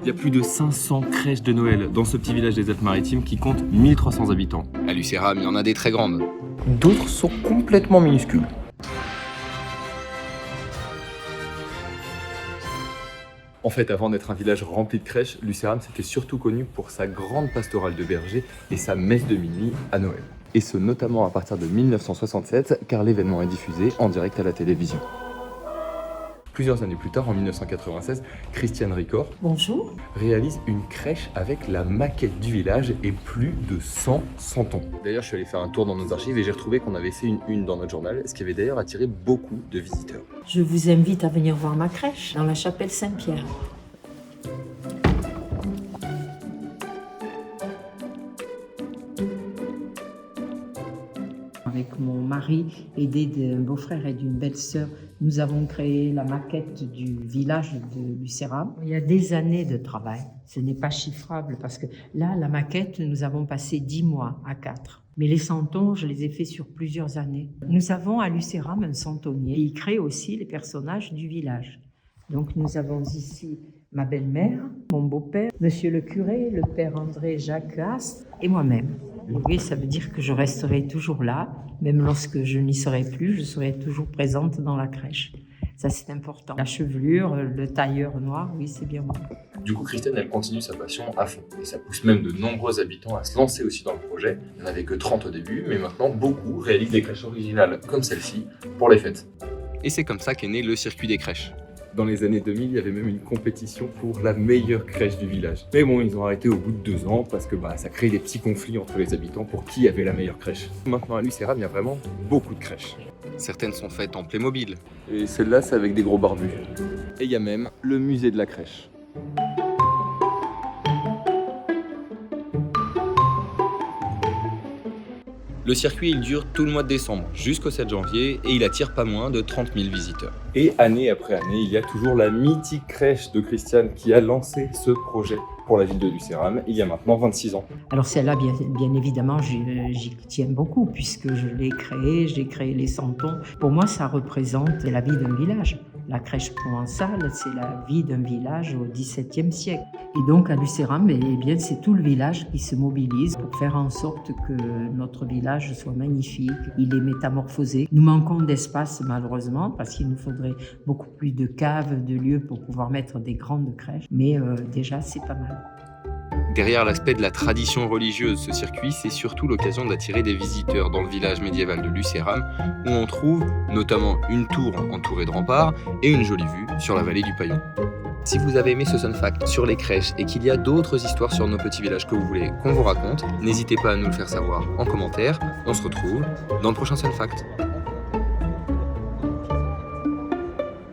Il y a plus de 500 crèches de Noël dans ce petit village des Alpes-Maritimes qui compte 1300 habitants. À Lucéram, il y en a des très grandes. D'autres sont complètement minuscules. En fait, avant d'être un village rempli de crèches, Lucéram c'était surtout connu pour sa grande pastorale de bergers et sa messe de minuit à Noël. Et ce notamment à partir de 1967, car l'événement est diffusé en direct à la télévision. Plusieurs années plus tard, en 1996, Christiane Ricord Bonjour. réalise une crèche avec la maquette du village et plus de 100 santons. D'ailleurs, je suis allé faire un tour dans nos archives et j'ai retrouvé qu'on avait fait une une dans notre journal, ce qui avait d'ailleurs attiré beaucoup de visiteurs. Je vous invite à venir voir ma crèche dans la chapelle Saint-Pierre. Avec mon mari, aidé d'un beau-frère et d'une belle-sœur, nous avons créé la maquette du village de Lucéram. Il y a des années de travail. Ce n'est pas chiffrable parce que là, la maquette, nous avons passé 10 mois à 4. Mais les santons, je les ai faits sur plusieurs années. Nous avons à Lucéram un santonnier et il crée aussi les personnages du village. Donc nous avons ici ma belle-mère, mon beau-père, monsieur le curé, le père André Jacques Ast et moi-même. Oui, ça veut dire que je resterai toujours là, même lorsque je n'y serai plus, je serai toujours présente dans la crèche. Ça, c'est important. La chevelure, le tailleur noir, oui, c'est bien moi. Du coup, Christiane, elle continue sa passion à fond. Et ça pousse même de nombreux habitants à se lancer aussi dans le projet. Il n'y en avait que 30 au début, mais maintenant, beaucoup réalisent des crèches originales comme celle-ci pour les fêtes. Et c'est comme ça qu'est né le circuit des crèches. Dans les années 2000, il y avait même une compétition pour la meilleure crèche du village. Mais bon, ils ont arrêté au bout de 2 ans parce que ça crée des petits conflits entre les habitants pour qui avait la meilleure crèche. Maintenant, à Lucéram, il y a vraiment beaucoup de crèches. Certaines sont faites en Playmobil. Et celle-là, c'est avec des gros barbus. Et il y a même le musée de la crèche. Le circuit, il dure tout le mois de décembre jusqu'au 7 janvier et il attire pas moins de 30 000 visiteurs. Et année après année, il y a toujours la mythique crèche de Christiane qui a lancé ce projet pour la ville de Lucéram il y a maintenant 26 ans. Alors celle-là, bien évidemment, j'y tiens beaucoup puisque je l'ai créée, j'ai créé les santons. Pour moi, ça représente la vie d'un village. La crèche provençale, c'est la vie d'un village au XVIIe siècle. Et donc à Lucéram, c'est tout le village qui se mobilise pour faire en sorte que notre village soit magnifique. Il est métamorphosé. Nous manquons d'espace malheureusement parce qu'il nous faudrait beaucoup plus de caves, de lieux pour pouvoir mettre des grandes crèches. Mais déjà, c'est pas mal. Derrière l'aspect de la tradition religieuse, ce circuit, c'est surtout l'occasion d'attirer des visiteurs dans le village médiéval de Lucéram, où on trouve notamment une tour entourée de remparts et une jolie vue sur la vallée du Paillon. Si vous avez aimé ce Fun Fact sur les crèches et qu'il y a d'autres histoires sur nos petits villages que vous voulez qu'on vous raconte, n'hésitez pas à nous le faire savoir en commentaire. On se retrouve dans le prochain Fun Fact.